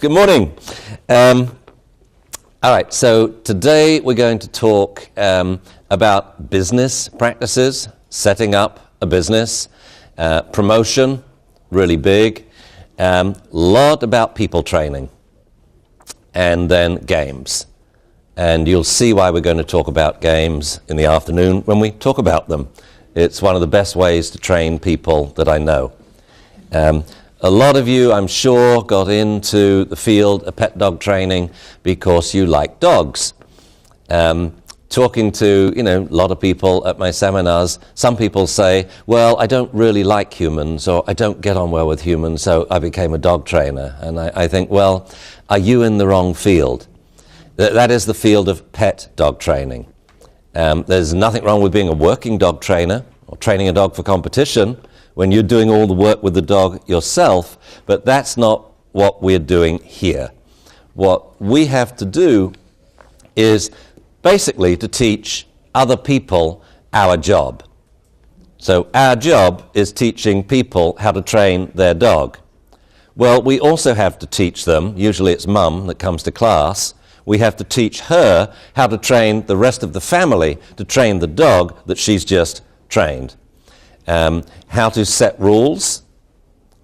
Good morning. All right, so today we're going to talk about business practices, setting up a business, promotion, really big, lot about people training, and then games. And you'll see why we're going to talk about games in the afternoon when we talk about them. It's one of the best ways to train people that I know. A lot of you, I'm sure, got into the field of pet dog training because you like dogs. Talking to, a lot of people at my seminars, some people say, well, I don't really like humans, or I don't get on well with humans, so I became a dog trainer. And I think, well, are you in the wrong field? That is the field of pet dog training. There's nothing wrong with being a working dog trainer or training a dog for competition when you're doing all the work with the dog yourself, but that's not what we're doing here. What we have to do is basically to teach other people our job. So our job is teaching people how to train their dog. Well, we also have to teach them, usually it's mum that comes to class, we have to teach her how to train the rest of the family to train the dog that she's just trained. How to set rules.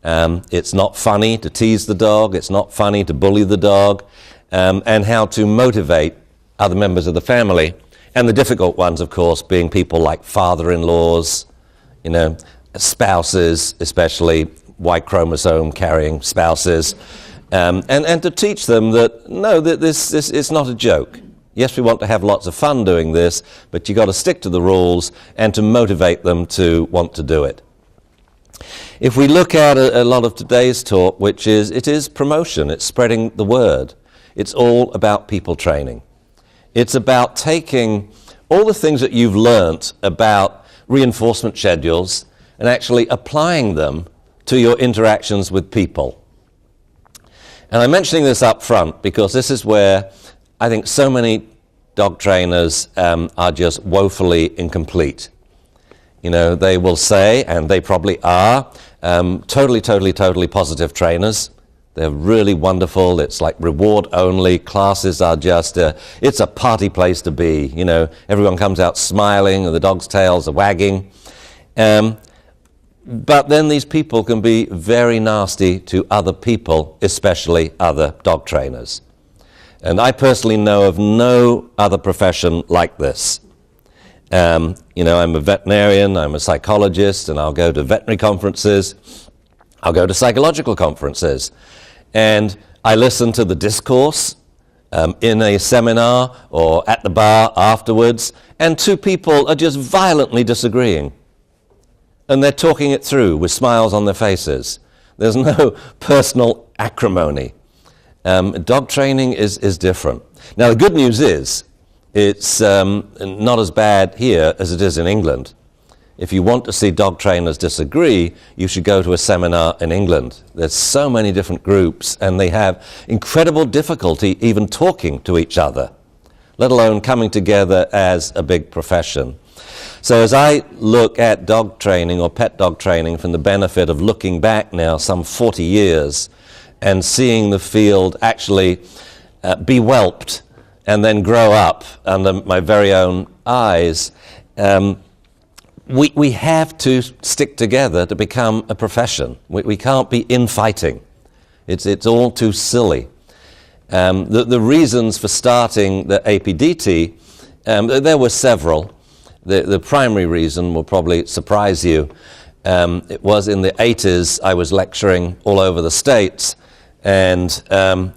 It's not funny to tease the dog, it's not funny to bully the dog, and how to motivate other members of the family. And the difficult ones, of course, being people like father-in-laws, spouses, especially Y chromosome carrying spouses, and to teach them that, no, that this is not a joke. Yes, we want to have lots of fun doing this, but you've got to stick to the rules and to motivate them to want to do it. If we look at a lot of today's talk, it is promotion, it's spreading the word. It's all about people training. It's about taking all the things that you've learnt about reinforcement schedules and actually applying them to your interactions with people. And I'm mentioning this up front because this is where I think so many dog trainers are just woefully incomplete. They will say, and they probably are, totally positive trainers. They're really wonderful. It's like reward only. Classes are just, it's a party place to be. Everyone comes out smiling and the dog's tails are wagging. But then these people can be very nasty to other people, especially other dog trainers. And I personally know of no other profession like this. I'm a veterinarian, I'm a psychologist, and I'll go to veterinary conferences, I'll go to psychological conferences, and I listen to the discourse in a seminar or at the bar afterwards, and two people are just violently disagreeing. And they're talking it through with smiles on their faces. There's no personal acrimony. Dog training is different. Now, the good news is it's not as bad here as it is in England. If you want to see dog trainers disagree, you should go to a seminar in England. There's so many different groups, and they have incredible difficulty even talking to each other, let alone coming together as a big profession. So as I look at dog training or pet dog training from the benefit of looking back now some 40 years, and seeing the field actually be whelped and then grow up under my very own eyes, we have to stick together to become a profession. We can't be infighting. It's all too silly. The reasons for starting the APDT, there were several. The primary reason will probably surprise you. It was in the 80s, I was lecturing all over the States, and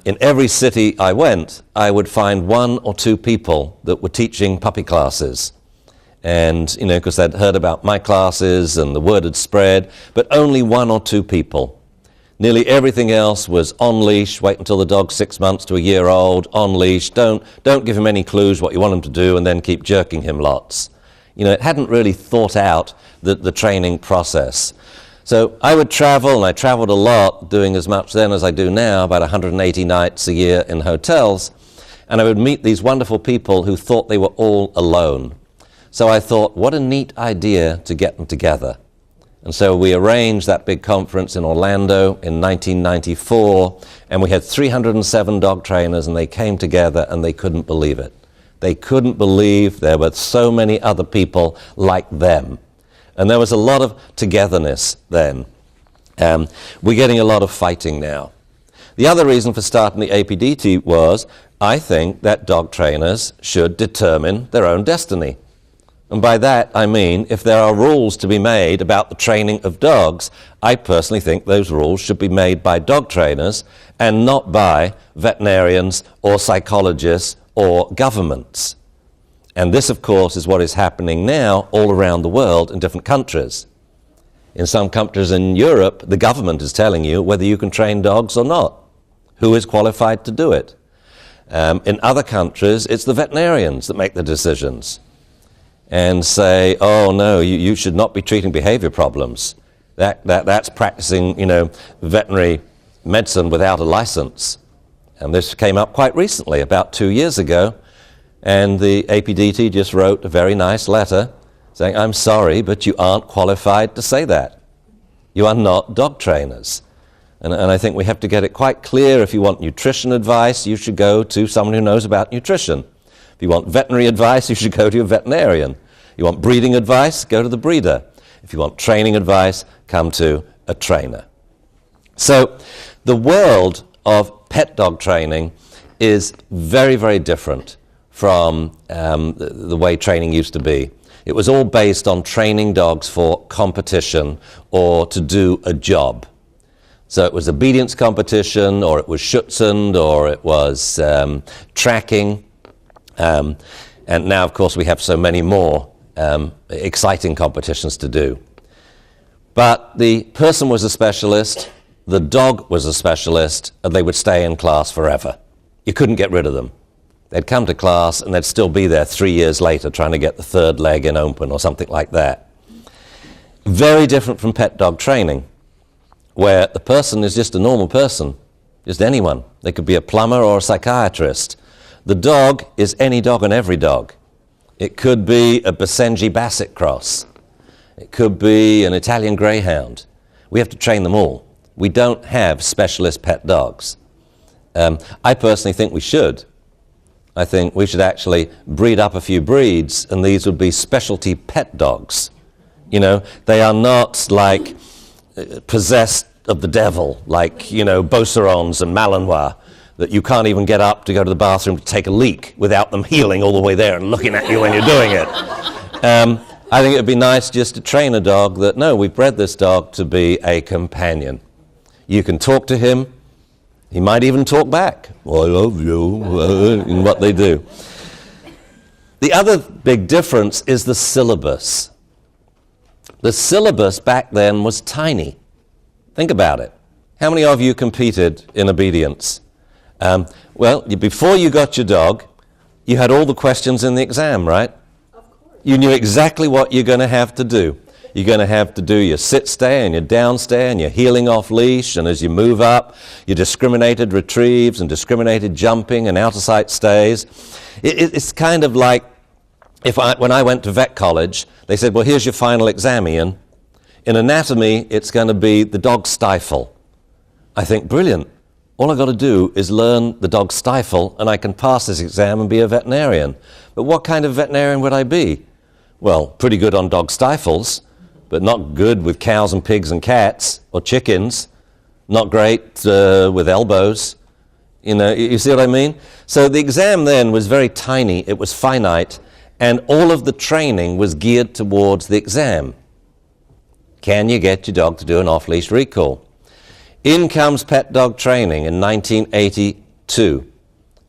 in every city I went, I would find one or two people that were teaching puppy classes. And, because they'd heard about my classes and the word had spread, but only one or two people. Nearly everything else was on leash, wait until the dog's 6 months to a year old, on leash, don't give him any clues what you want him to do, and then keep jerking him lots. It hadn't really thought out the training process. So I would travel, and I traveled a lot, doing as much then as I do now, about 180 nights a year in hotels, and I would meet these wonderful people who thought they were all alone. So I thought, what a neat idea to get them together. And so we arranged that big conference in Orlando in 1994, and we had 307 dog trainers, and they came together and they couldn't believe it. They couldn't believe there were so many other people like them. And there was a lot of togetherness then. We're getting a lot of fighting now. The other reason for starting the APDT was, I think that dog trainers should determine their own destiny. And by that I mean, if there are rules to be made about the training of dogs, I personally think those rules should be made by dog trainers and not by veterinarians or psychologists or governments. And this, of course, is what is happening now all around the world in different countries. In some countries in Europe, the government is telling you whether you can train dogs or not, who is qualified to do it. In other countries, it's the veterinarians that make the decisions and say, oh no, you should not be treating behavior problems. That's practicing, veterinary medicine without a license. And this came up quite recently, about 2 years ago, and the APDT just wrote a very nice letter saying, I'm sorry, but you aren't qualified to say that. You are not dog trainers. And I think we have to get it quite clear. If you want nutrition advice, you should go to someone who knows about nutrition. If you want veterinary advice, you should go to a veterinarian. You want breeding advice, go to the breeder. If you want training advice, come to a trainer. So the world of pet dog training is very, very different from the way training used to be. It was all based on training dogs for competition or to do a job. So it was obedience competition, or it was Schutzhund, or it was tracking. And now, of course, we have so many more exciting competitions to do. But the person was a specialist, the dog was a specialist, and they would stay in class forever. You couldn't get rid of them. They'd come to class and they'd still be there 3 years later trying to get the third leg in open or something like that. Very different from pet dog training, where the person is just a normal person, just anyone. They could be a plumber or a psychiatrist. The dog is any dog and every dog. It could be a Basenji Basset cross. It could be an Italian Greyhound. We have to train them all. We don't have specialist pet dogs. I personally think we should. I think we should actually breed up a few breeds, and these would be specialty pet dogs. They are not like possessed of the devil, like, Beaucerons and Malinois, that you can't even get up to go to the bathroom to take a leak without them heeling all the way there and looking at you when you're doing it. I think it would be nice just to train a dog that, no, we've bred this dog to be a companion. You can talk to him. He might even talk back. I love you, in what they do. The other big difference is the syllabus. The syllabus back then was tiny. Think about it. How many of you competed in obedience? Before you got your dog, you had all the questions in the exam, right? Of course. You knew exactly what you're going to have to do. You're going to have to do your sit stay and your down stay and your heeling off leash, and as you move up, your discriminated retrieves and discriminated jumping and out of sight stays. It's kind of like when I went to vet college, they said, well, here's your final exam, Ian. In anatomy, it's going to be the dog stifle. I think, brilliant. All I've got to do is learn the dog stifle, and I can pass this exam and be a veterinarian. But what kind of veterinarian would I be? Well, pretty good on dog stifles, but not good with cows and pigs and cats or chickens. Not great with elbows. You see what I mean? So the exam then was very tiny, it was finite, and all of the training was geared towards the exam. Can you get your dog to do an off-leash recall? In comes pet dog training in 1982,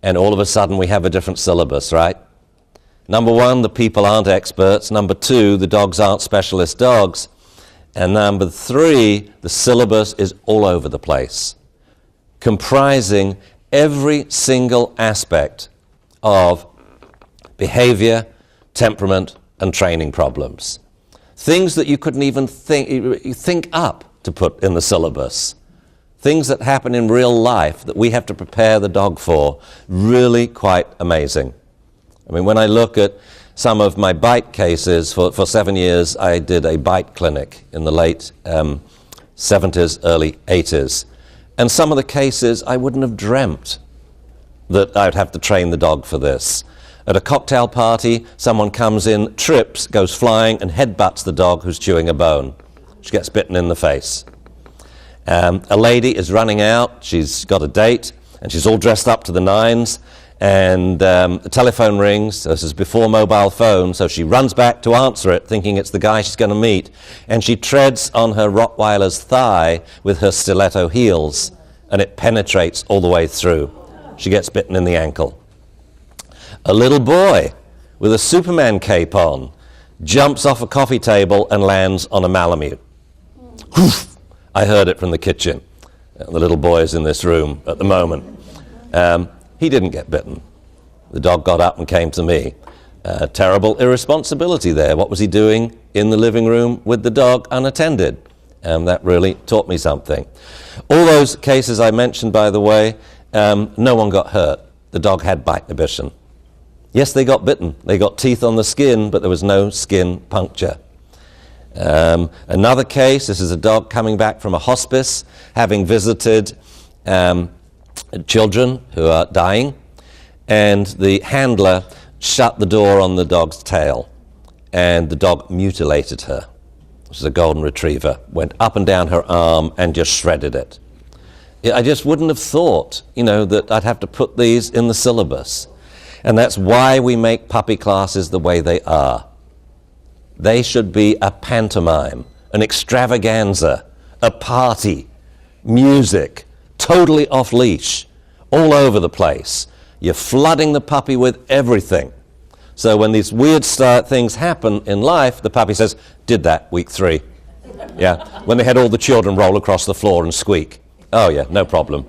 and all of a sudden we have a different syllabus, right? Number one, the people aren't experts. Number two, the dogs aren't specialist dogs. And number three, the syllabus is all over the place, comprising every single aspect of behavior, temperament, and training problems. Things that you couldn't even think up to put in the syllabus. Things that happen in real life that we have to prepare the dog for. Really quite amazing. I mean, when I look at some of my bite cases. For 7 years, I did a bite clinic in the late 70s, early 80s. And some of the cases, I wouldn't have dreamt that I'd have to train the dog for this. At a cocktail party, someone comes in, trips, goes flying, and headbutts the dog who's chewing a bone. She gets bitten in the face. A lady is running out, she's got a date, and she's all dressed up to the nines, and the telephone rings. This is before mobile phone, so she runs back to answer it, thinking it's the guy she's going to meet, and she treads on her Rottweiler's thigh with her stiletto heels, and it penetrates all the way through. She gets bitten in the ankle. A little boy with a Superman cape on jumps off a coffee table and lands on a Malamute. Whoof! I heard it from the kitchen. The little boy is in this room at the moment. He didn't get bitten. The dog got up and came to me. Terrible irresponsibility there. What was he doing in the living room with the dog unattended? That really taught me something. All those cases I mentioned, by the way, no one got hurt. The dog had bite inhibition. Yes, they got bitten. They got teeth on the skin, but there was no skin puncture. Another case, this is a dog coming back from a hospice, having visited children who are dying, and the handler shut the door on the dog's tail, and the dog mutilated her. This is a golden retriever, went up and down her arm and just shredded it. I just wouldn't have thought, that I'd have to put these in the syllabus. And that's why we make puppy classes the way they are. They should be a pantomime, an extravaganza, a party, music, totally off-leash, all over the place. You're flooding the puppy with everything. So when these weird things happen in life, the puppy says, did that week 3. Yeah, when they had all the children roll across the floor and squeak. Oh yeah, no problem.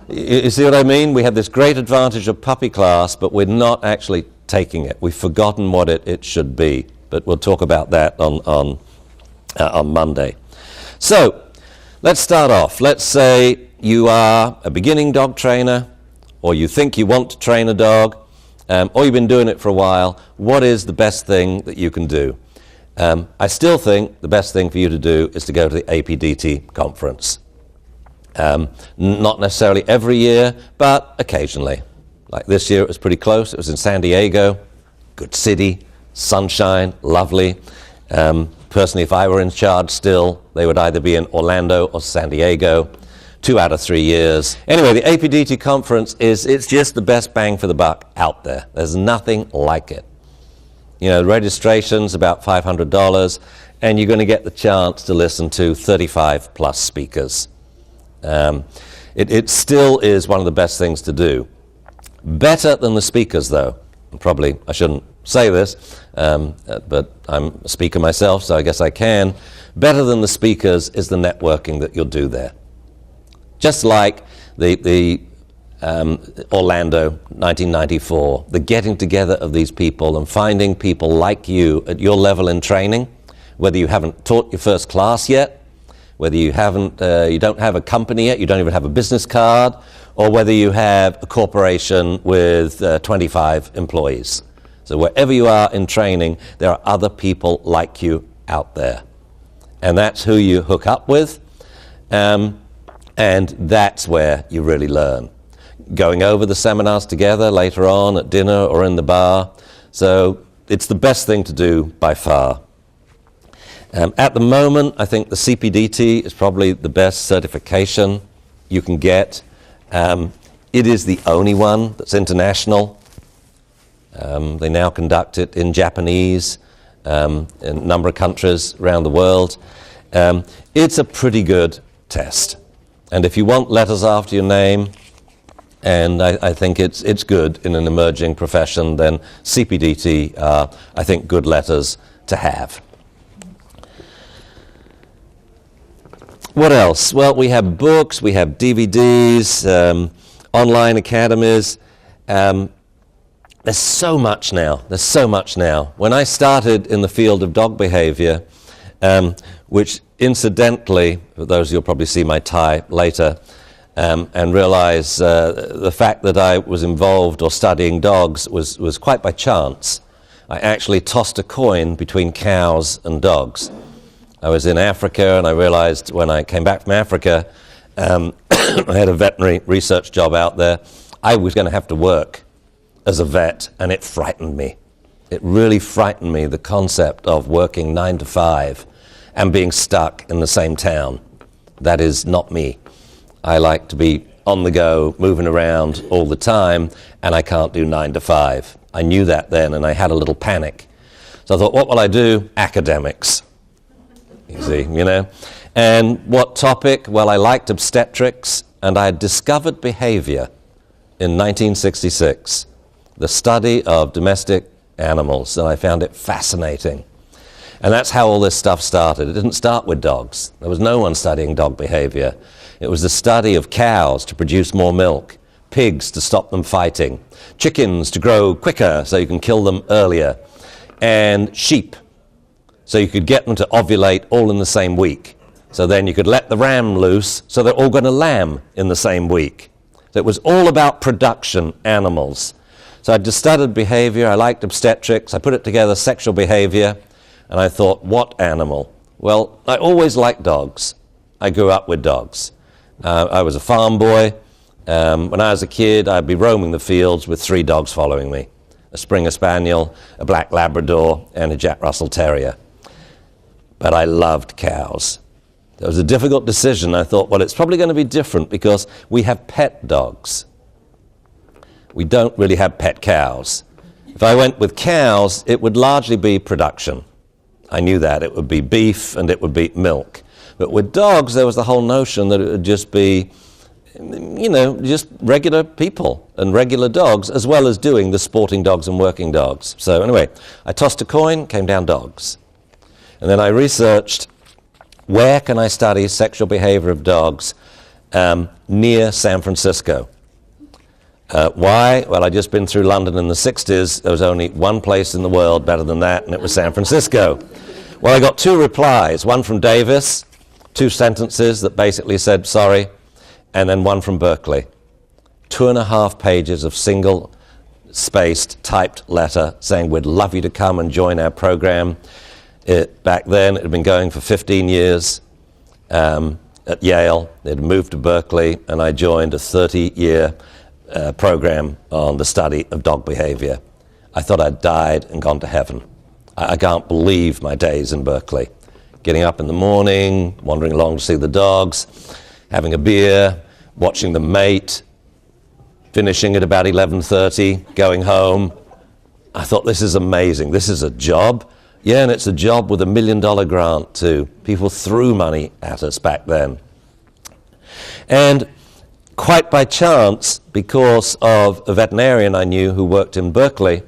You see what I mean? We have this great advantage of puppy class, but we're not actually taking it. We've forgotten what it should be. But we'll talk about that on Monday. So let's start off. Let's say you are a beginning dog trainer, or you think you want to train a dog, or you've been doing it for a while. What is the best thing that you can do? I still think the best thing for you to do is to go to the APDT conference. Not necessarily every year, but occasionally. Like this year, it was pretty close. It was in San Diego, good city, sunshine, lovely. Personally, if I were in charge still, they would either be in Orlando or San Diego, 2 out of 3 years. Anyway, the APDT conference it's just the best bang for the buck out there. There's nothing like it. Registration's about $500, and you're going to get the chance to listen to 35 plus speakers. It still is one of the best things to do. Better than the speakers, though. Probably I shouldn't say this, but I'm a speaker myself, so I guess I can. Better than the speakers is the networking that you'll do there. Just like the Orlando 1994, the getting together of these people and finding people like you at your level in training, whether you haven't taught your first class yet, whether you don't have a company yet, you don't even have a business card, or whether you have a corporation with 25 employees. So wherever you are in training, there are other people like you out there. And that's who you hook up with, and that's where you really learn. Going over the seminars together later on at dinner or in the bar. So it's the best thing to do by far. At the moment, I think the CPDT is probably the best certification you can get. It is the only one that's international. They now conduct it in Japanese in a number of countries around the world. It's a pretty good test. And if you want letters after your name, and I think it's good in an emerging profession, then CPDT are, I think, good letters to have. What else? Well, we have books, we have DVDs, online academies. There's so much now. When I started in the field of dog behavior, which incidentally, for those you'll probably see my tie later, and realize the fact that I was involved or studying dogs was quite by chance. I actually tossed a coin between cows and dogs. I was in Africa, and I realized when I came back from Africa, I had a veterinary research job out there. I was going to have to work as a vet, and it frightened me. It really frightened me, the concept of working 9 to 5 and being stuck in the same town. That is not me. I like to be on the go, moving around all the time, and I can't do 9 to 5. I knew that then, and I had a little panic. So I thought, what will I do? Academics. You see, you know. And what topic? Well, I liked obstetrics, and I had discovered behavior in 1966, the study of domestic animals, and I found it fascinating. And that's how all this stuff started. It didn't start with dogs. There was no one studying dog behavior. It was the study of cows to produce more milk, pigs to stop them fighting, chickens to grow quicker so you can kill them earlier, and sheep so you could get them to ovulate all in the same week. So then you could let the ram loose so they're all going to lamb in the same week. So it was all about production animals. So I just studied behavior. I liked obstetrics. I put it together, sexual behavior, and I thought, what animal? Well, I always liked dogs. I grew up with dogs. I was a farm boy. When I was a kid, I'd be roaming the fields with 3 dogs following me: a Springer Spaniel, a Black Labrador, and a Jack Russell Terrier. But I loved cows. It was a difficult decision. I thought, well, it's probably going to be different because we have pet dogs. We don't really have pet cows. If I went with cows, it would largely be production. I knew that. It would be beef and it would be milk. But with dogs, there was the whole notion that it would just be, you know, just regular people and regular dogs, as well as doing the sporting dogs and working dogs. So anyway, I tossed a coin, came down dogs. And then I researched, where can I study sexual behavior of dogs near San Francisco? Why? Well, I'd just been through London in the 60s. There was only one place in the world better than that, and it was San Francisco. Well, I got 2 replies, one from Davis, 2 sentences that basically said sorry, and then one from Berkeley. 2.5 pages of single-spaced typed letter saying we'd love you to come and join our program. Back then, it had been going for 15 years at Yale. It had moved to Berkeley, and I joined a 30-year program on the study of dog behavior. I thought I'd died and gone to heaven. I can't believe my days in Berkeley. Getting up in the morning, wandering along to see the dogs, having a beer, watching them mate, finishing at about 11:30, going home. I thought, this is amazing. This is a job. Yeah, and it's a job with $1 million grant too. People threw money at us back then. And quite by chance, because of a veterinarian I knew who worked in Berkeley,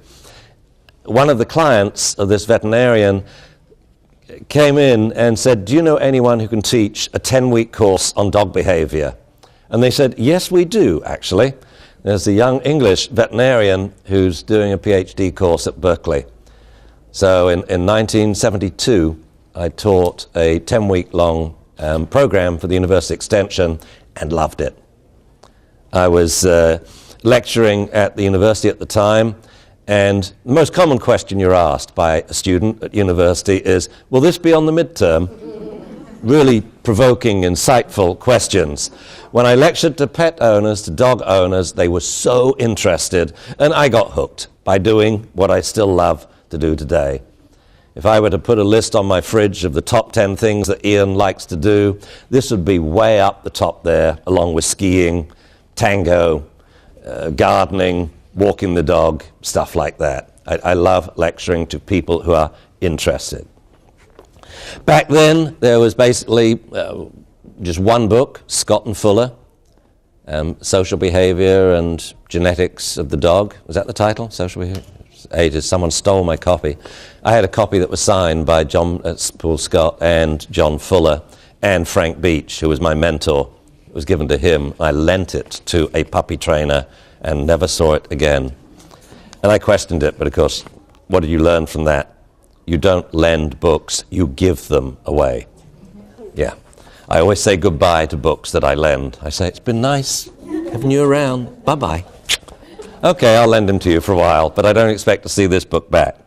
one of the clients of this veterinarian came in and said, do you know anyone who can teach a 10-week course on dog behavior? And they said, yes, we do, actually. There's a young English veterinarian who's doing a PhD course at Berkeley. So in 1972, I taught a 10-week-long program for the University Extension and loved it. I was lecturing at the university at the time, and the most common question you're asked by a student at university is, will this be on the midterm? Really provoking, insightful questions. When I lectured to pet owners, to dog owners, they were so interested, and I got hooked by doing what I still love to do today. If I were to put a list on my fridge of the top 10 things that Ian likes to do, this would be way up the top there, along with skiing, tango, gardening, walking the dog, stuff like that. I love lecturing to people who are interested. Back then, there was basically just one book, Scott and Fuller, Social Behavior and Genetics of the Dog. Was that the title? Social Behavior? Ages. Someone stole my copy. I had a copy that was signed by Paul Scott and John Fuller and Frank Beach, who was my mentor. It was given to him. I lent it to a puppy trainer and never saw it again. And I questioned it, but of course, what did you learn from that? You don't lend books, you give them away. Yeah. I always say goodbye to books that I lend. I say, it's been nice having you around. Bye-bye. Okay, I'll lend them to you for a while, but I don't expect to see this book back.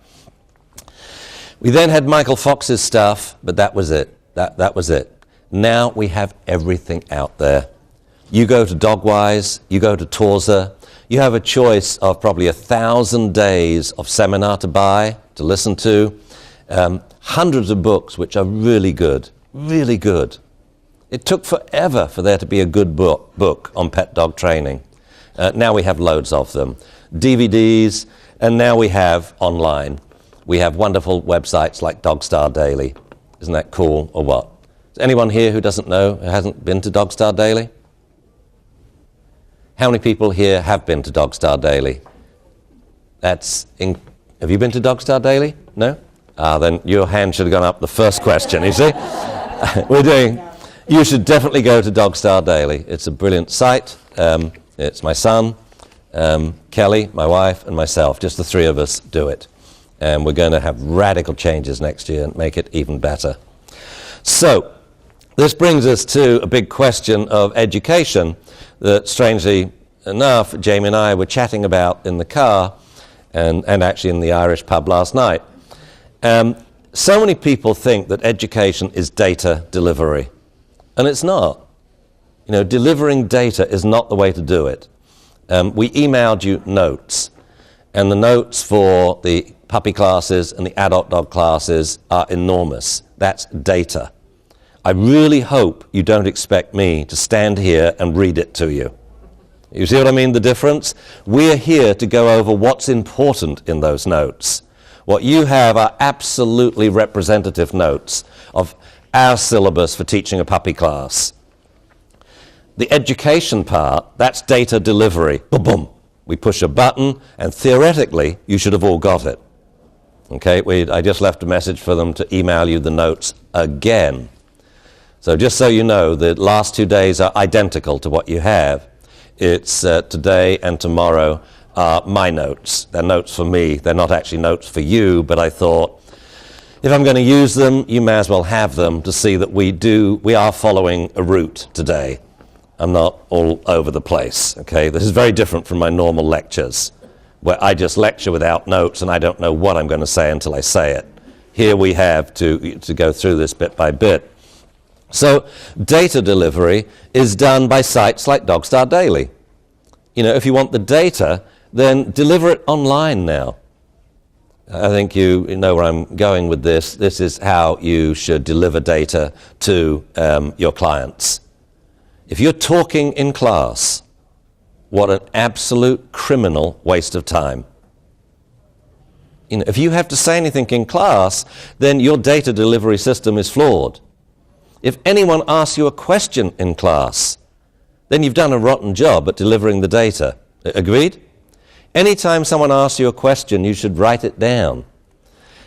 We then had Michael Fox's stuff, but that was it. That was it. Now we have everything out there. You go to Dogwise, you go to Torza, you have a choice of probably 1,000 days of seminar to buy, to listen to, hundreds of books which are really good, really good. It took forever for there to be a good book on pet dog training. Now we have loads of them. DVDs, and now we have online. We have wonderful websites like Dogstar Daily. Isn't that cool, or what? Is anyone here who doesn't know, who hasn't been to Dogstar Daily? How many people here have been to Dogstar Daily? Have you been to Dogstar Daily? No? Then your hand should have gone up the first question, you see? You should definitely go to Dogstar Daily. It's a brilliant site. It's my son, Kelly, my wife, and myself. Just the three of us do it. And we're going to have radical changes next year and make it even better. So, this brings us to a big question of education that, strangely enough, Jamie and I were chatting about in the car and actually in the Irish pub last night. So many people think that education is data delivery, and it's not. You know, delivering data is not the way to do it. We emailed you notes, and the notes for the puppy classes and the adult dog classes are enormous. That's data. I really hope you don't expect me to stand here and read it to you. You see what I mean, the difference? We're here to go over what's important in those notes. What you have are absolutely representative notes of our syllabus for teaching a puppy class. The education part, that's data delivery. Boom, boom. We push a button, and theoretically, you should have all got it. Okay, I just left a message for them to email you the notes again. So just so you know, the last 2 days are identical to what you have. It's today and tomorrow are my notes. They're notes for me. They're not actually notes for you, but I thought, if I'm going to use them, you may as well have them to see that we are following a route today. I'm not all over the place, okay? This is very different from my normal lectures, where I just lecture without notes and I don't know what I'm going to say until I say it. Here we have to go through this bit by bit. So data delivery is done by sites like Dogstar Daily. You know, if you want the data, then deliver it online now. I think you know where I'm going with this. This is how you should deliver data to your clients. If you're talking in class, what an absolute criminal waste of time. You know, if you have to say anything in class, then your data delivery system is flawed. If anyone asks you a question in class, then you've done a rotten job at delivering the data. Agreed? Anytime someone asks you a question, you should write it down.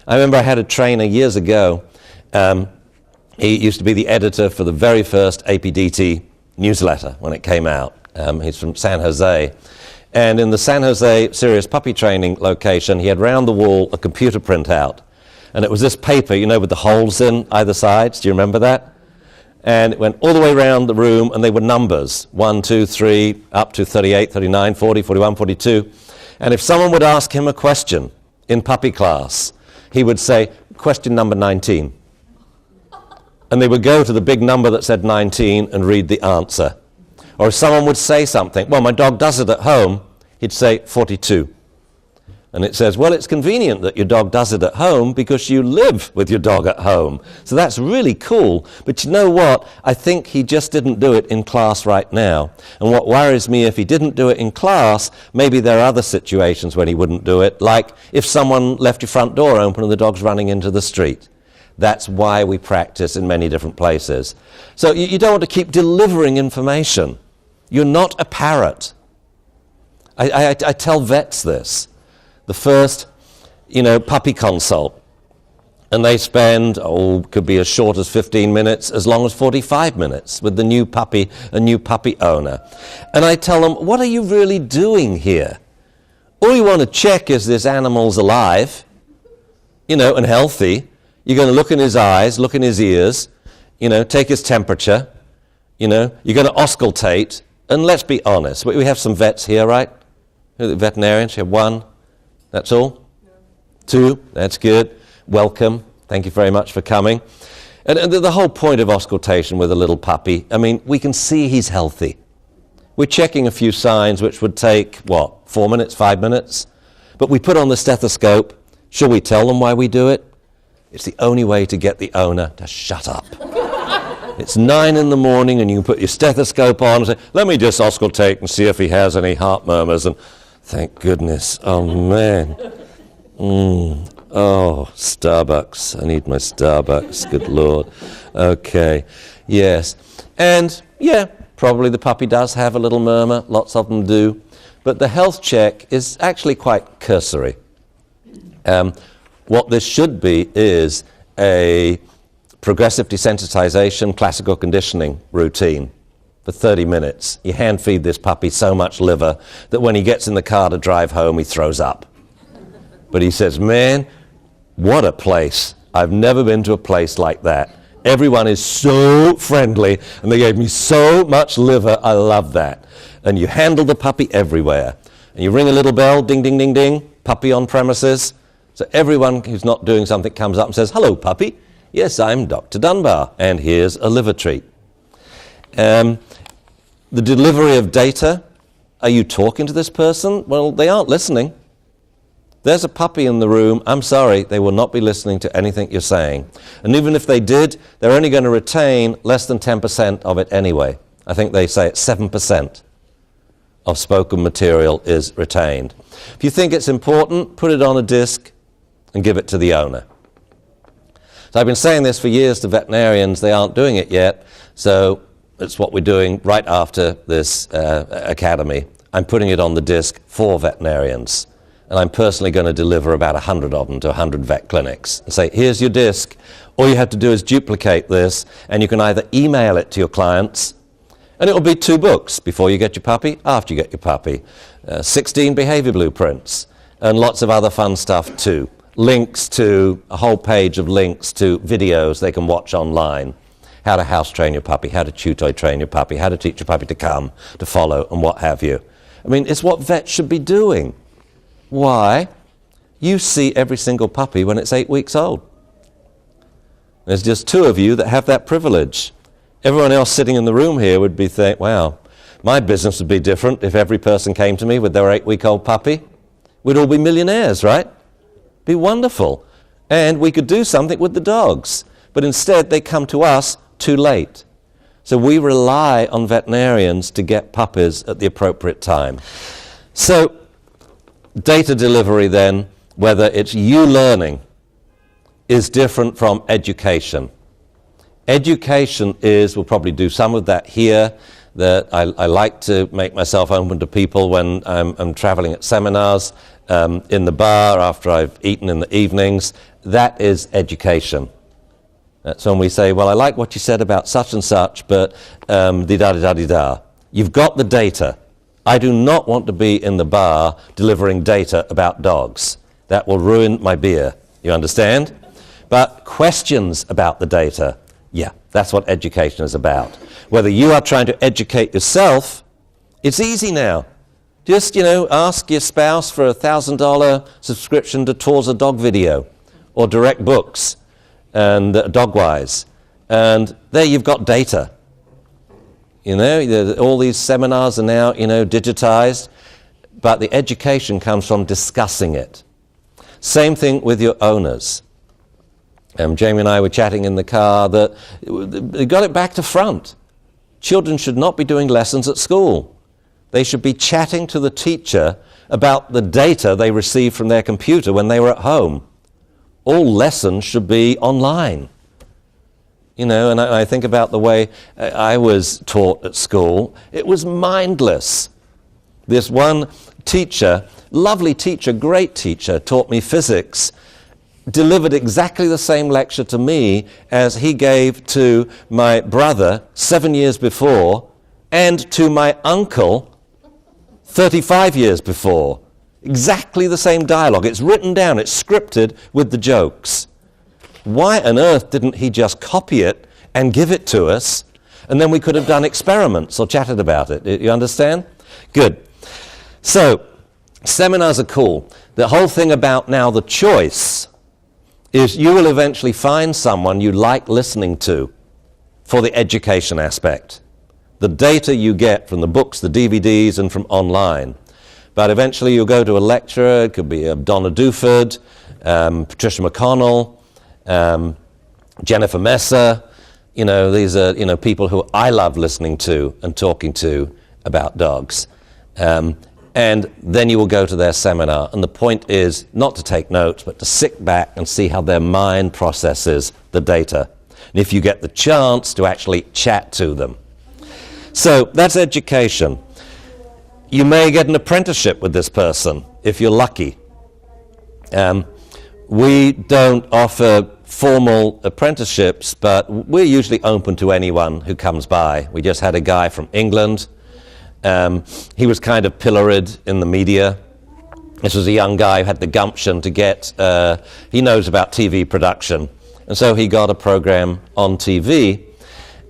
I remember I had a trainer years ago. He used to be the editor for the very first APDT newsletter when it came out. He's from San Jose. And in the San Jose SIRIUS puppy training location, he had round the wall a computer printout. And it was this paper, you know, with the holes in either sides. Do you remember that? And it went all the way around the room, and they were numbers, 1, 2, 3, up to 38, 39, 40, 41, 42. And if someone would ask him a question in puppy class, he would say, question number 19. And they would go to the big number that said 19 and read the answer. Or if someone would say something, well, my dog does it at home, he'd say 42. And it says, well, it's convenient that your dog does it at home because you live with your dog at home. So that's really cool. But you know what? I think he just didn't do it in class right now. And what worries me, if he didn't do it in class, maybe there are other situations when he wouldn't do it, like if someone left your front door open and the dog's running into the street. That's why we practice in many different places. So you don't want to keep delivering information. You're not a parrot. I tell vets this. The first, puppy consult, and they spend, could be as short as 15 minutes, as long as 45 minutes with the new puppy, a new puppy owner. And I tell them, what are you really doing here? All you want to check is this animal's alive, and healthy. You're going to look in his eyes, look in his ears, take his temperature, you're going to auscultate, and let's be honest, we have some vets here, right? Veterinarians, you have one. That's all? No. 2, that's good. welcome. Thank you very much for coming. And the whole point of auscultation with a little puppy, I mean, we can see he's healthy. We're checking a few signs which would take, 4 minutes, 5 minutes? But we put on the stethoscope. Shall we tell them why we do it? It's the only way to get the owner to shut up. It's 9 in the morning and you can put your stethoscope on and say, let me just auscultate and see if he has any heart murmurs. And thank goodness, oh man. Oh, Starbucks. I need my Starbucks, good Lord. Okay, yes. And yeah, probably the puppy does have a little murmur. Lots of them do. But the health check is actually quite cursory. What this should be is a progressive desensitization, classical conditioning routine for 30 minutes. You hand feed this puppy so much liver that when he gets in the car to drive home, he throws up. But he says, man, what a place. I've never been to a place like that. Everyone is so friendly, and they gave me so much liver. I love that. And you handle the puppy everywhere. And you ring a little bell, ding, ding, ding, ding, puppy on premises. So everyone who's not doing something comes up and says, hello, puppy. Yes, I'm Dr. Dunbar, and here's a liver treat. The delivery of data, are you talking to this person? Well, they aren't listening. There's a puppy in the room. I'm sorry, they will not be listening to anything you're saying. And even if they did, they're only going to retain less than 10% of it anyway. I think they say it's 7% of spoken material is retained. If you think it's important, put it on a disc and give it to the owner. So I've been saying this for years to veterinarians. They aren't doing it yet. So it's what we're doing right after this academy. I'm putting it on the disc for veterinarians. And I'm personally going to deliver about 100 of them to 100 vet clinics and say, here's your disc. All you have to do is duplicate this, and you can either email it to your clients, and it will be 2 books, before you get your puppy, after you get your puppy, 16 behavior blueprints, and lots of other fun stuff too. Links to, a whole page of links to videos they can watch online. How to house train your puppy, how to chew toy train your puppy, how to teach your puppy to come, to follow, and what have you. I mean, it's what vets should be doing. Why? You see every single puppy when it's 8 weeks old. There's just 2 of you that have that privilege. Everyone else sitting in the room here would be thinking, wow, my business would be different if every person came to me with their 8-week-old puppy. We'd all be millionaires, right? Be wonderful. And we could do something with the dogs. But instead, they come to us too late. So we rely on veterinarians to get puppies at the appropriate time. So data delivery then, whether it's you learning, is different from education. Education is, we'll probably do some of that here, that I like to make myself open to people when I'm traveling at seminars, in the bar after I've eaten in the evenings. That is education. That's when we say, well, I like what you said about such and such, but di-da-di-da-di-da. You've got the data. I do not want to be in the bar delivering data about dogs. That will ruin my beer. You understand? But questions about the data, yeah, that's what education is about. Whether you are trying to educate yourself, it's easy now. Just, ask your spouse for a $1,000 subscription to Tours a Dog Video or Direct Books and Dogwise. And there you've got data. All these seminars are now, digitized, but the education comes from discussing it. Same thing with your owners. Jamie and I were chatting in the car that they got it back to front. Children should not be doing lessons at school. They should be chatting to the teacher about the data they received from their computer when they were at home. All lessons should be online. And I think about the way I was taught at school. It was mindless. This one teacher, lovely teacher, great teacher, taught me physics, delivered exactly the same lecture to me as he gave to my brother 7 years before and to my uncle 35 years before. Exactly the same dialogue. It's written down, it's scripted with the jokes. Why on earth didn't he just copy it and give it to us, and then we could have done experiments or chatted about it? You understand? Good. So, seminars are cool. The whole thing about now the choice is you will eventually find someone you like listening to for the education aspect. The data you get from the books, the DVDs, and from online. But eventually you'll go to a lecturer, it could be Donna Duford, Patricia McConnell, Jennifer Messer. These are people who I love listening to and talking to about dogs. And then you will go to their seminar. And the point is not to take notes, but to sit back and see how their mind processes the data. And if you get the chance to actually chat to them. So that's education. You may get an apprenticeship with this person if you're lucky. We don't offer formal apprenticeships, but we're usually open to anyone who comes by. We just had a guy from England. He was kind of pilloried in the media. This was a young guy who had the gumption to get, he knows about TV production. And so he got a program on TV,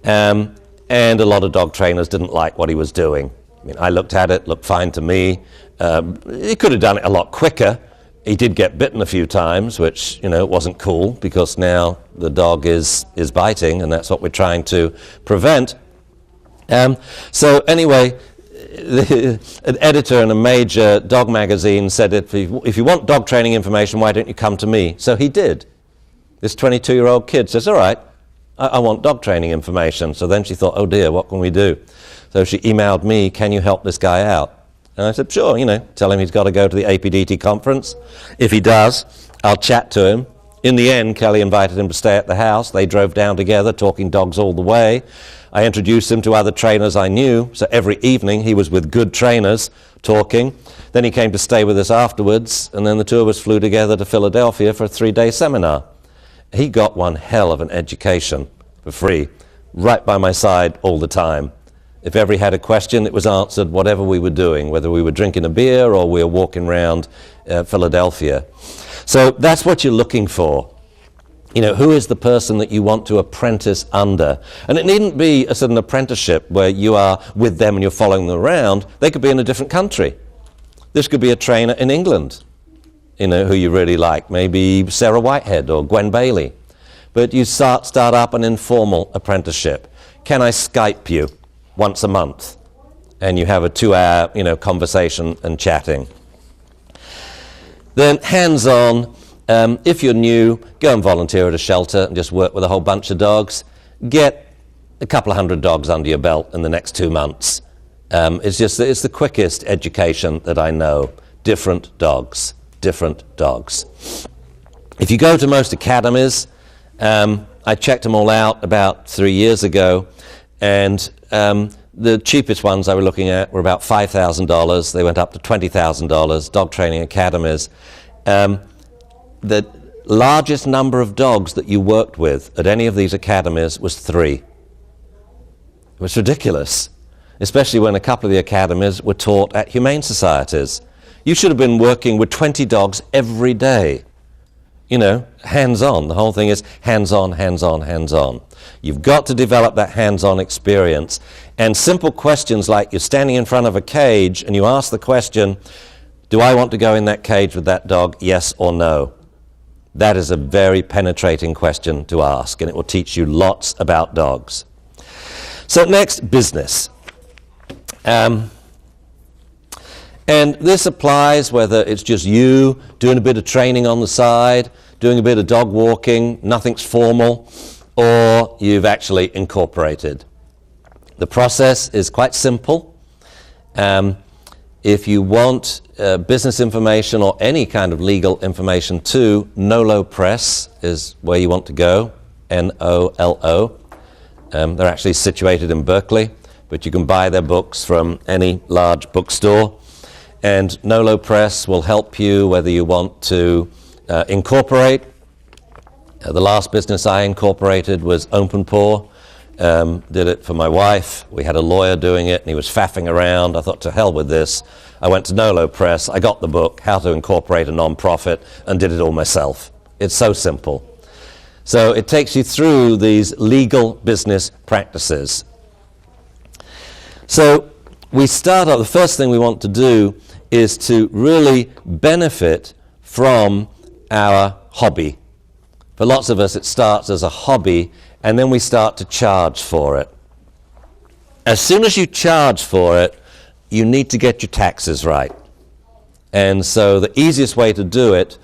and a lot of dog trainers didn't like what he was doing. I mean, I looked at it, looked fine to me. He could have done it a lot quicker. He did get bitten a few times, which, wasn't cool, because now the dog is biting, and that's what we're trying to prevent. So anyway, an editor in a major dog magazine said, if you want dog training information, why don't you come to me? So he did. This 22-year-old kid says, all right, I want dog training information. So then she thought, oh dear, what can we do? So she emailed me, can you help this guy out? And I said, sure, tell him he's got to go to the APDT conference. If he does, I'll chat to him. In the end, Kelly invited him to stay at the house. They drove down together, talking dogs all the way. I introduced him to other trainers I knew, so every evening he was with good trainers talking. Then he came to stay with us afterwards, and then the two of us flew together to Philadelphia for a 3-day seminar. He got one hell of an education for free, right by my side all the time. If ever he had a question, it was answered whatever we were doing, whether we were drinking a beer or we were walking around Philadelphia. So that's what you're looking for. Who is the person that you want to apprentice under? And it needn't be a sudden apprenticeship where you are with them and you're following them around. They could be in a different country. This could be a trainer in England, who you really like. Maybe Sarah Whitehead or Gwen Bailey. But you start up an informal apprenticeship. Can I Skype you once a month? And you have a 2-hour, conversation and chatting. Then hands-on. If you're new, go and volunteer at a shelter and just work with a whole bunch of dogs. Get a couple of hundred dogs under your belt in the next 2 months. It's the quickest education that I know. Different dogs. If you go to most academies, I checked them all out about 3 years ago, and the cheapest ones I were looking at were about $5,000. They went up to $20,000, dog training academies. The largest number of dogs that you worked with at any of these academies was 3. It was ridiculous, especially when a couple of the academies were taught at humane societies. You should have been working with 20 dogs every day. Hands-on. The whole thing is hands-on, hands-on, hands-on. You've got to develop that hands-on experience. And simple questions like you're standing in front of a cage and you ask the question, do I want to go in that cage with that dog, yes or no? That is a very penetrating question to ask, and it will teach you lots about dogs. So next, business. And this applies whether it's just you doing a bit of training on the side, doing a bit of dog walking, nothing's formal, or you've actually incorporated. The process is quite simple. If you want business information or any kind of legal information too, Nolo Press is where you want to go, N-O-L-O. They're actually situated in Berkeley, but you can buy their books from any large bookstore. And Nolo Press will help you whether you want to incorporate. The last business I incorporated was Open Paw. Did it for my wife. We had a lawyer doing it, and he was faffing around. I thought, to hell with this. I went to Nolo Press. I got the book, How to Incorporate a Non-Profit, and did it all myself. It's so simple. So it takes you through these legal business practices. So we start off, the first thing we want to do is to really benefit from our hobby. For lots of us, it starts as a hobby, and then we start to charge for it. As soon as you charge for it, you need to get your taxes right. And so the easiest way to do it,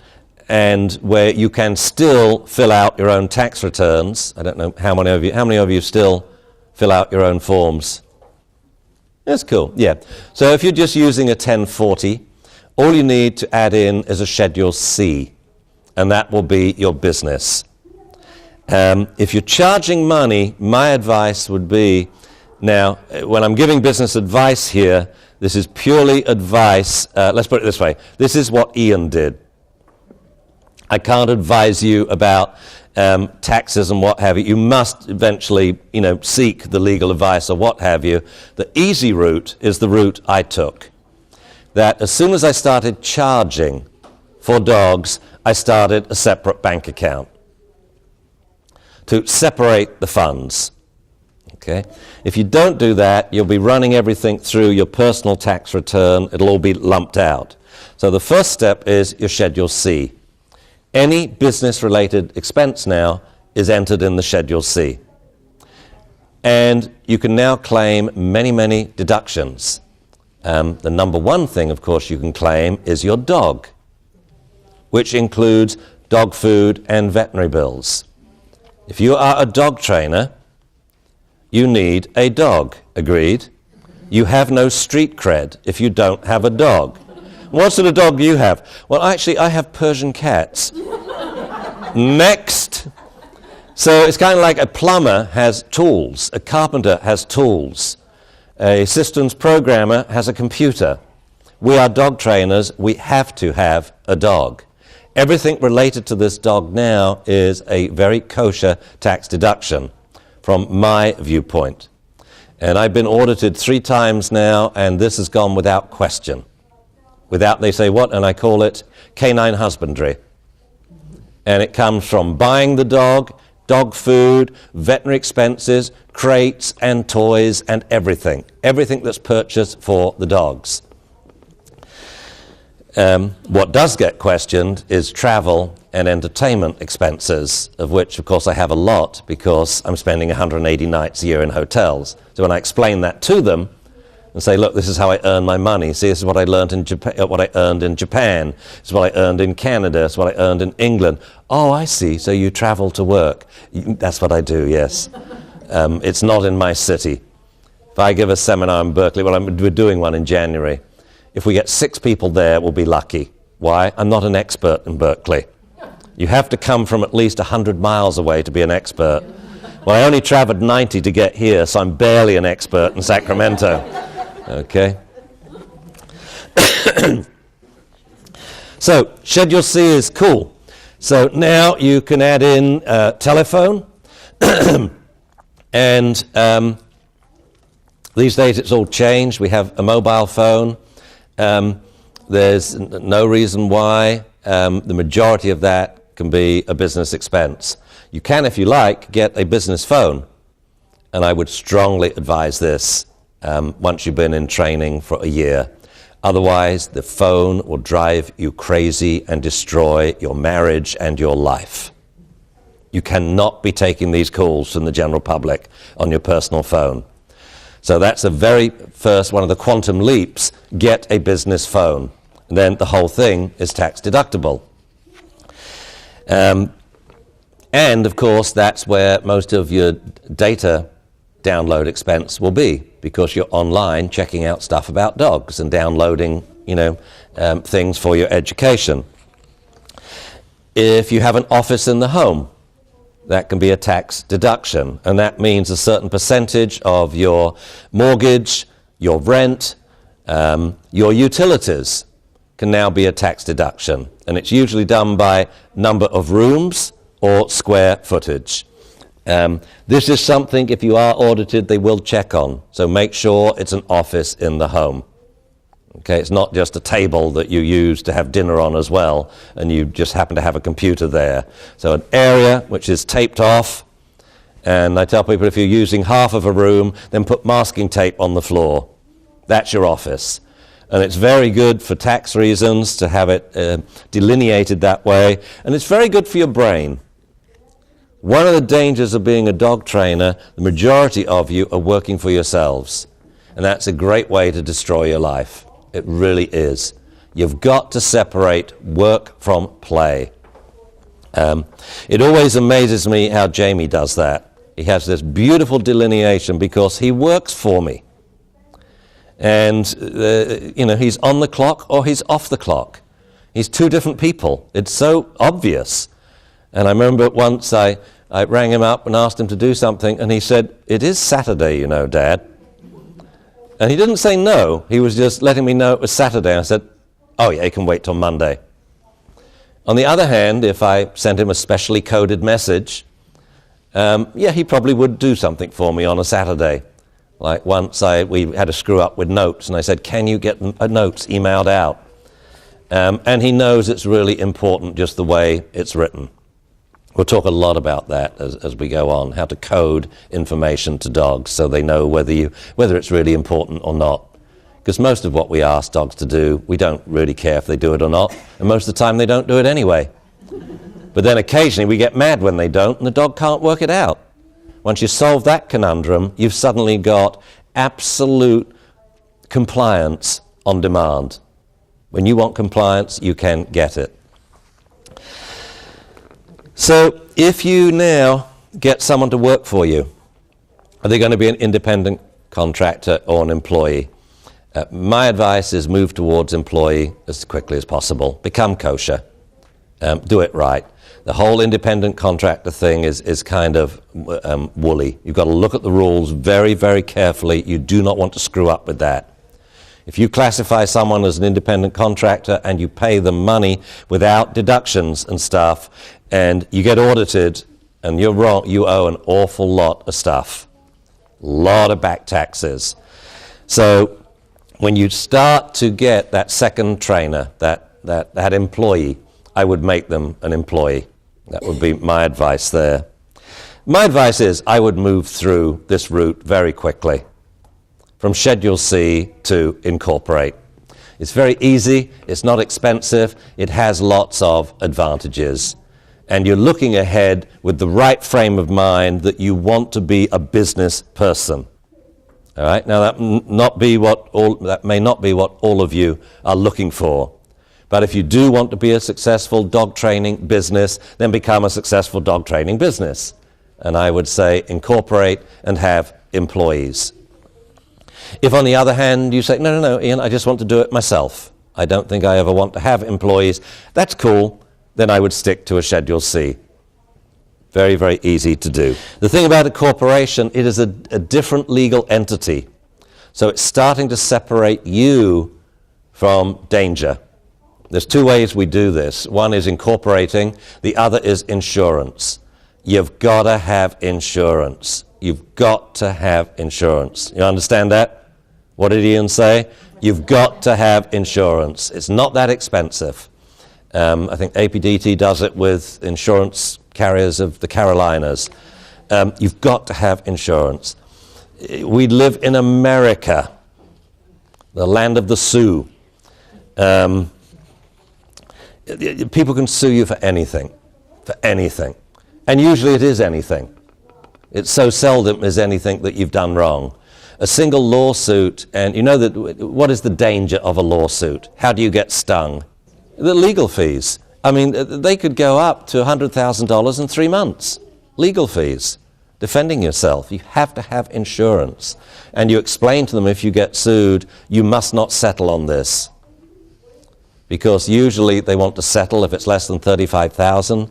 and where you can still fill out your own tax returns, I don't know how many of you still fill out your own forms? That's cool, yeah. So if you're just using a 1040, all you need to add in is a Schedule C, and that will be your business. If you're charging money, my advice would be, now, when I'm giving business advice here, this is purely advice. Let's put it this way. This is what Ian did. I can't advise you about taxes and what have you. You must eventually, seek the legal advice or what have you. The easy route is the route I took. That as soon as I started charging for dogs, I started a separate bank account to separate the funds. Okay? If you don't do that, you'll be running everything through your personal tax return. It'll all be lumped out. So the first step is your Schedule C. Any business-related expense now is entered in the Schedule C. And you can now claim many, many deductions. The number one thing, of course, you can claim is your dog, which includes dog food and veterinary bills. If you are a dog trainer, you need a dog, agreed? You have no street cred if you don't have a dog. What sort of dog do you have? Well, actually, I have Persian cats. Next. So it's kind of like a plumber has tools, a carpenter has tools, a systems programmer has a computer. We are dog trainers, we have to have a dog. Everything related to this dog now is a very kosher tax deduction from my viewpoint. And I've been audited 3 times now, and this has gone without question. Without, they say what? And I call it canine husbandry. And it comes from buying the dog, dog food, veterinary expenses, crates and toys and everything. Everything that's purchased for the dogs. What does get questioned is travel and entertainment expenses, of which, of course, I have a lot because I'm spending 180 nights a year in hotels. So when I explain that to them and say, look, this is how I earn my money. See, this is what I learned in Japan, what I earned in Japan. This is what I earned in Canada. This is what I earned in England. Oh, I see. So you travel to work. That's what I do, yes. It's not in my city. If I give a seminar in Berkeley, well, we're doing one in January. If we get 6 people there, we'll be lucky. Why? I'm not an expert in Berkeley. You have to come from at least 100 miles away to be an expert. Well, I only traveled 90 to get here, so I'm barely an expert in Sacramento. Okay? So, Schedule C is cool. So now you can add in telephone. And these days it's all changed. We have a mobile phone. There's no reason why the majority of that can be a business expense. You can, if you like, get a business phone, and I would strongly advise this once you've been in training for a year. Otherwise, the phone will drive you crazy and destroy your marriage and your life. You cannot be taking these calls from the general public on your personal phone. So that's the very first one of the quantum leaps. Get a business phone. And then the whole thing is tax deductible. And of course, that's where most of your data download expense will be, because you're online checking out stuff about dogs and downloading, things for your education. If you have an office in the home, that can be a tax deduction, and that means a certain percentage of your mortgage, your rent, your utilities can now be a tax deduction. And it's usually done by number of rooms or square footage. This is something, if you are audited, they will check on. So make sure it's an office in the home. Okay, it's not just a table that you use to have dinner on as well, and you just happen to have a computer there. So an area which is taped off, and I tell people if you're using half of a room, then put masking tape on the floor. That's your office. And it's very good for tax reasons to have it delineated that way, and it's very good for your brain. One of the dangers of being a dog trainer, the majority of you are working for yourselves. And that's a great way to destroy your life. It really is. You've got to separate work from play. It always amazes me how Jamie does that. He has this beautiful delineation because he works for me. And, he's on the clock or he's off the clock. He's two different people. It's so obvious. And I remember once I rang him up and asked him to do something, and he said, "It is Saturday, Dad." And he didn't say no. He was just letting me know it was Saturday. I said, "Oh, yeah, he can wait till Monday." On the other hand, if I sent him a specially coded message, he probably would do something for me on a Saturday. Like once we had a screw up with notes, and I said, "Can you get notes emailed out?" And he knows it's really important just the way it's written. We'll talk a lot about that as we go on, how to code information to dogs so they know whether it's really important or not. Because most of what we ask dogs to do, we don't really care if they do it or not, and most of the time they don't do it anyway. But then occasionally we get mad when they don't, and the dog can't work it out. Once you solve that conundrum, you've suddenly got absolute compliance on demand. When you want compliance, you can get it. So if you now get someone to work for you, are they going to be an independent contractor or an employee? My advice is move towards employee as quickly as possible. Become kosher. Do it right. The whole independent contractor thing is kind of woolly. You've got to look at the rules very, very carefully. You do not want to screw up with that. If you classify someone as an independent contractor and you pay them money without deductions and stuff, and you get audited and you're wrong, you owe an awful lot of stuff. A lot of back taxes. So when you start to get that second trainer, that employee, I would make them an employee. That would be my advice there. My advice is I would move through this route very quickly, from Schedule C to incorporate. It's very easy, it's not expensive, it has lots of advantages. And you're looking ahead with the right frame of mind that you want to be a business person. All right? Now that may not be what all of you are looking for. But if you do want to be a successful dog training business, then become a successful dog training business. And I would say incorporate and have employees. If on the other hand you say, no, Ian, I just want to do it myself. I don't think I ever want to have employees. That's cool. Then I would stick to a Schedule C. Very, very easy to do. The thing about a corporation, it is a different legal entity. So it's starting to separate you from danger. There's two ways we do this. One is incorporating. The other is insurance. You've got to have insurance. You've got to have insurance. You understand that? What did Ian say? You've got to have insurance. It's not that expensive. I think APDT does it with insurance carriers of the Carolinas. You've got to have insurance. We live in America, the land of the Sioux. People can sue you for anything. And usually it is anything. It's so seldom is anything that you've done wrong. A single lawsuit, and you know that what is the danger of a lawsuit? How do you get stung? The legal fees. I mean, they could go up to $100,000 in 3 months. Legal fees. Defending yourself. You have to have insurance. And you explain to them if you get sued, you must not settle on this. Because usually they want to settle if it's less than $35,000,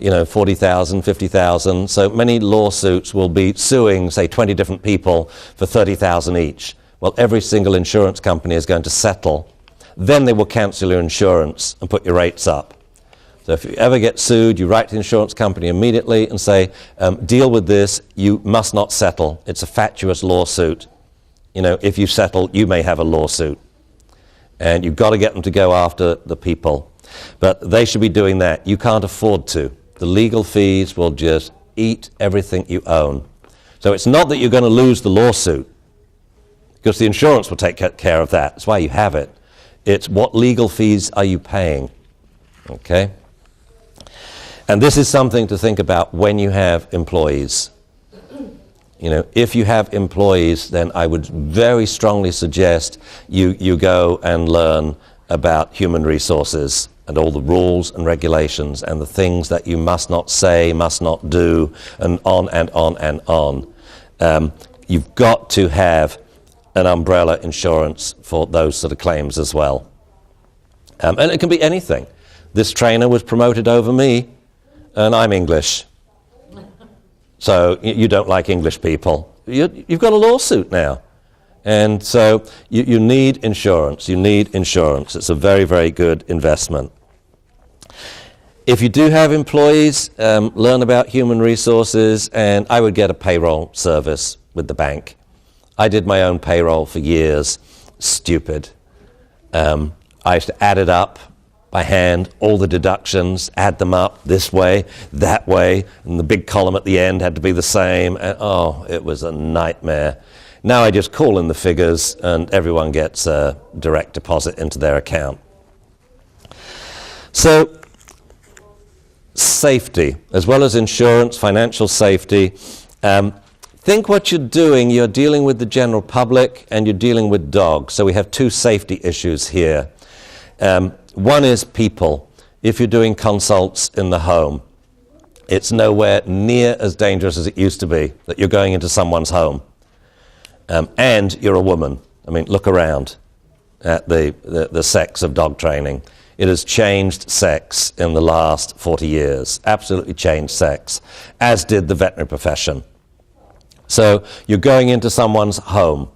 $40,000, $50,000. So many lawsuits will be suing, say, 20 different people for $30,000 each. Well, every single insurance company is going to settle. Then they will cancel your insurance and put your rates up. So if you ever get sued, you write to the insurance company immediately and say, deal with this, you must not settle. It's a fatuous lawsuit. If you settle, you may have a lawsuit. And you've got to get them to go after the people. But they should be doing that. You can't afford to. The legal fees will just eat everything you own. So it's not that you're going to lose the lawsuit, because the insurance will take care of that. That's why you have it. It's what legal fees are you paying. Okay? And this is something to think about when you have employees. You know, if you have employees, then I would very strongly suggest you go and learn about human resources and all the rules and regulations and the things that you must not say, must not do, and on and on and on. You've got to have an umbrella insurance for those sort of claims as well. And it can be anything. This trainer was promoted over me, and I'm English. So you don't like English people. You've got a lawsuit now. And so you need insurance. You need insurance. It's a very, very good investment. If you do have employees, learn about human resources, and I would get a payroll service with the bank. I did my own payroll for years. Stupid. I used to add it up by hand, all the deductions, add them up this way, that way, and the big column at the end had to be the same. And, oh, it was a nightmare. Now I just call in the figures and everyone gets a direct deposit into their account. So, safety, as well as insurance, financial safety. Think what you're doing. You're dealing with the general public and you're dealing with dogs. So we have two safety issues here. One is people. If you're doing consults in the home, it's nowhere near as dangerous as it used to be that you're going into someone's home. And you're a woman. I mean, look around at the sex of dog training. It has changed sex in the last 40 years. Absolutely changed sex, as did the veterinary profession. So you're going into someone's home.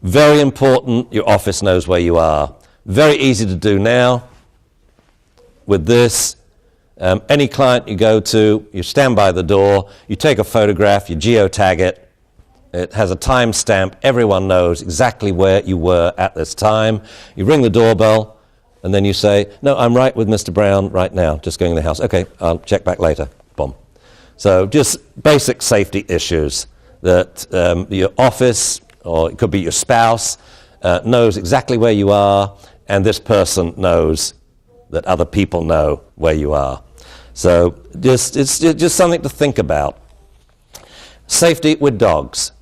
Very important, your office knows where you are. Very easy to do now. With this, any client you go to, you stand by the door, you take a photograph, you geotag it. It has a time stamp. Everyone knows exactly where you were at this time. You ring the doorbell, and then you say, no, I'm right with Mr. Brown right now, just going in the house. Okay, I'll check back later. Boom. So just basic safety issues that your office, or it could be your spouse, knows exactly where you are, and this person knows that other people know where you are. So it's just something to think about. Safety with dogs.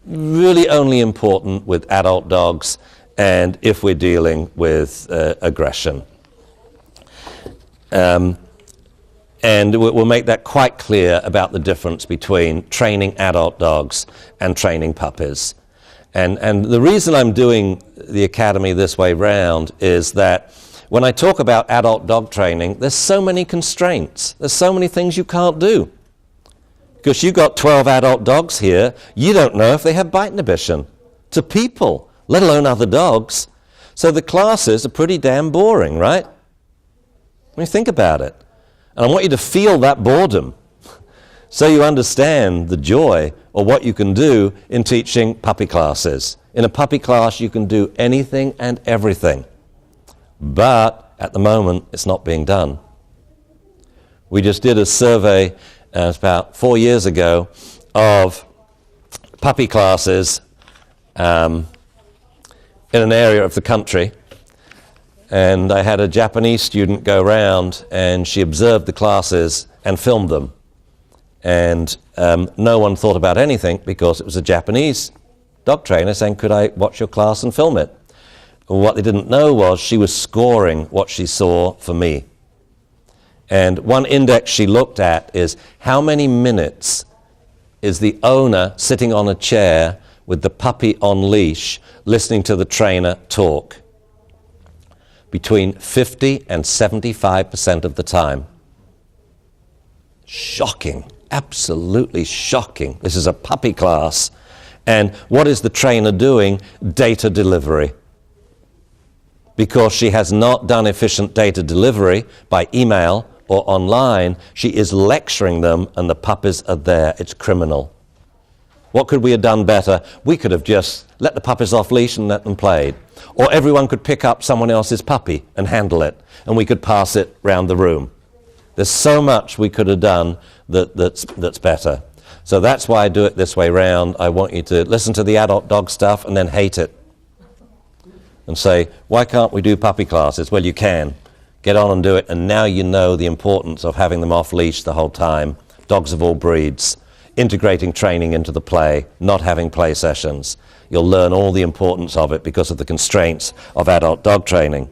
Really only important with adult dogs and if we're dealing with aggression. And we'll make that quite clear about the difference between training adult dogs and training puppies. And the reason I'm doing the academy this way round is that when I talk about adult dog training, there's so many constraints. There's so many things you can't do. Because you've got 12 adult dogs here, you don't know if they have bite inhibition to people, let alone other dogs. So the classes are pretty damn boring, right? I mean, think about it. And I want you to feel that boredom so you understand the joy of what you can do in teaching puppy classes. In a puppy class, you can do anything and everything. But at the moment, it's not being done. We just did a survey about 4 years ago of puppy classes in an area of the country. And I had a Japanese student go around and she observed the classes and filmed them. And no one thought about anything because it was a Japanese dog trainer saying, could I watch your class and film it? What they didn't know was she was scoring what she saw for me. And one index she looked at is how many minutes is the owner sitting on a chair with the puppy on leash listening to the trainer talk? Between 50 and 75% of the time. Shocking, absolutely shocking. This is a puppy class. And what is the trainer doing? Data delivery. Because she has not done efficient data delivery by email or online, she is lecturing them and the puppies are there. It's criminal. What could we have done better? We could have just let the puppies off leash and let them play. Or everyone could pick up someone else's puppy and handle it, and we could pass it round the room. There's so much we could have done that's better. So that's why I do it this way round. I want you to listen to the adult dog stuff and then hate it. And say, why can't we do puppy classes? Well, you can, get on and do it, and now you know the importance of having them off leash the whole time. Dogs of all breeds, integrating training into the play, not having play sessions. You'll learn all the importance of it because of the constraints of adult dog training.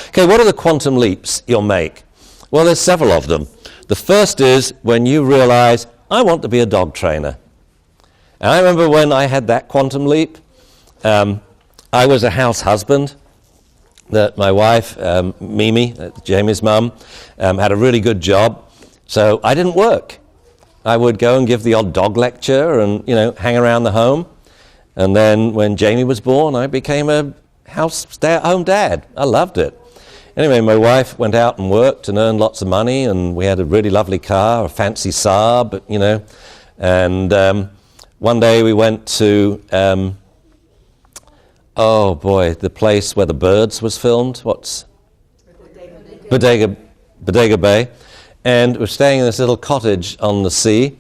Okay, what are the quantum leaps you'll make? Well, there's several of them. The first is when you realize, I want to be a dog trainer. And I remember when I had that quantum leap, I was a house husband. That my wife, Mimi, Jamie's mum, had a really good job, so I didn't work. I would go and give the odd dog lecture and, hang around the home. And then when Jamie was born, I became a stay-at-home dad. I loved it. Anyway, my wife went out and worked and earned lots of money, and we had a really lovely car, a fancy Saab, and one day we went to, the place where The Birds was filmed. What's? Bodega Bay. And we're staying in this little cottage on the sea,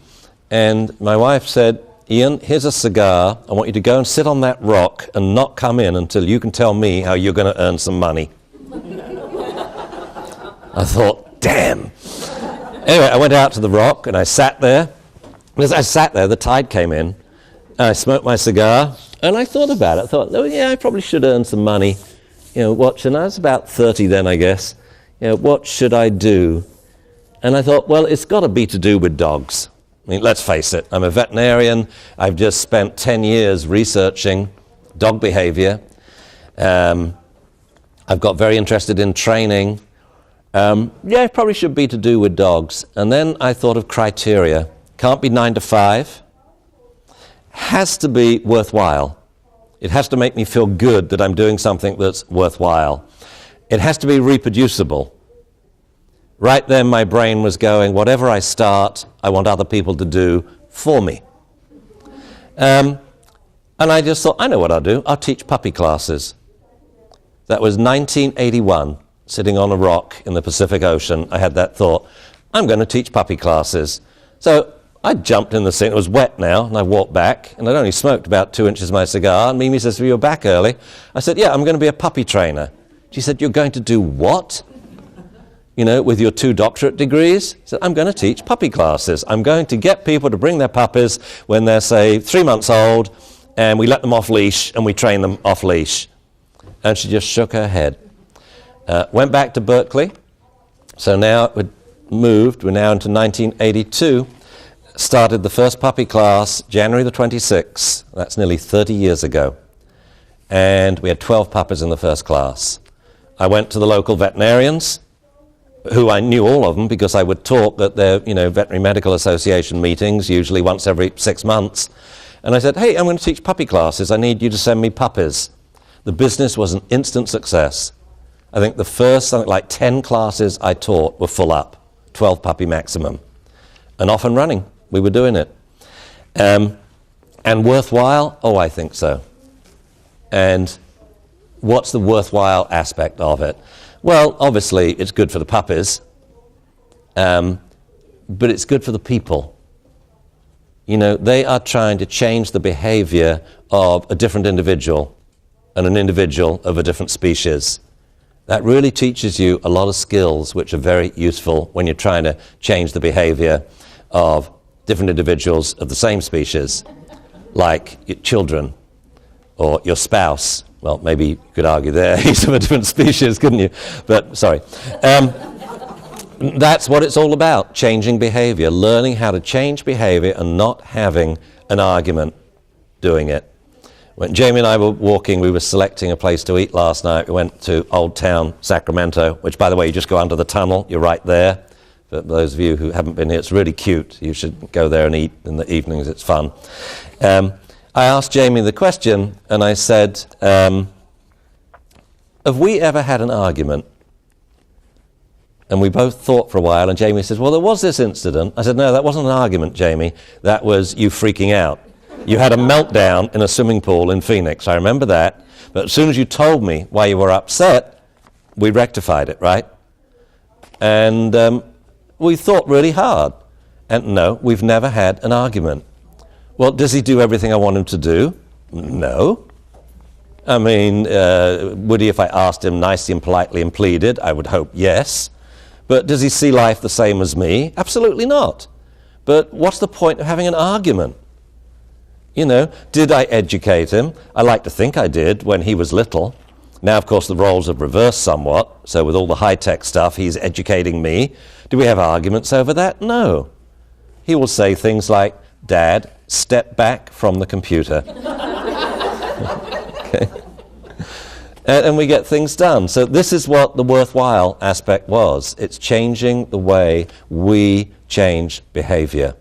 and my wife said, Ian, here's a cigar. I want you to go and sit on that rock and not come in until you can tell me how you're going to earn some money. I thought, damn. Anyway, I went out to the rock and I sat there. As I sat there, the tide came in, and I smoked my cigar, and I thought about it. I thought, I probably should earn some money. And I was about 30 then, I guess. What should I do? And I thought, well, it's got to be to do with dogs. I mean, let's face it, I'm a veterinarian. I've just spent 10 years researching dog behavior. I've got very interested in training. It probably should be to do with dogs. And then I thought of criteria. Can't be 9 to 5. Has to be worthwhile. It has to make me feel good that I'm doing something that's worthwhile. It has to be reproducible. Right then my brain was going, whatever I start, I want other people to do for me. And I just thought, I know what I'll do. I'll teach puppy classes. That was 1981, sitting on a rock in the Pacific Ocean. I had that thought, I'm going to teach puppy classes. So I jumped in the sink. It was wet now, and I walked back, and I'd only smoked about 2 inches of my cigar. And Mimi says, well, you're back early. I said, yeah, I'm going to be a puppy trainer. She said, you're going to do what? With your 2 doctorate degrees? I said, I'm going to teach puppy classes. I'm going to get people to bring their puppies when they're, say, 3 months old, and we let them off leash, and we train them off leash. And she just shook her head. Went back to Berkeley. So now we've moved. We're now into 1982. Started the first puppy class January the 26th. That's nearly 30 years ago. And we had 12 puppies in the first class. I went to the local veterinarians, who I knew all of them because I would talk at their, Veterinary Medical Association meetings, usually once every 6 months. And I said, hey, I'm going to teach puppy classes. I need you to send me puppies. The business was an instant success. I think the first, something like 10 classes I taught were full up, 12 puppy maximum. And off and running, we were doing it. And worthwhile? Oh, I think so. And what's the worthwhile aspect of it? Well, obviously, it's good for the puppies, but it's good for the people. They are trying to change the behavior of a different individual and an individual of a different species. That really teaches you a lot of skills which are very useful when you're trying to change the behavior of different individuals of the same species, like your children or your spouse. Well, maybe you could argue there, he's of a different species, couldn't you? But, sorry. That's what it's all about, changing behavior, learning how to change behavior and not having an argument doing it. When Jamie and I were walking, we were selecting a place to eat last night. We went to Old Town, Sacramento, which, by the way, you just go under the tunnel. You're right there. For those of you who haven't been here, it's really cute. You should go there and eat in the evenings. It's fun. I asked Jamie the question, and I said, have we ever had an argument? And we both thought for a while, and Jamie says, well, there was this incident. I said, no, that wasn't an argument, Jamie. That was you freaking out. You had a meltdown in a swimming pool in Phoenix. I remember that. But as soon as you told me why you were upset, we rectified it, right? And we thought really hard. And no, we've never had an argument. Well, does he do everything I want him to do? No. I mean, would he if I asked him nicely and politely and pleaded? I would hope yes. But does he see life the same as me? Absolutely not. But what's the point of having an argument? You know, did I educate him? I like to think I did when he was little. Now, of course, the roles have reversed somewhat. So with all the high-tech stuff, he's educating me. Do we have arguments over that? No. He will say things like, Dad, step back from the computer. Okay. And we get things done. So this is what the worthwhile aspect was. It's changing the way we change behavior.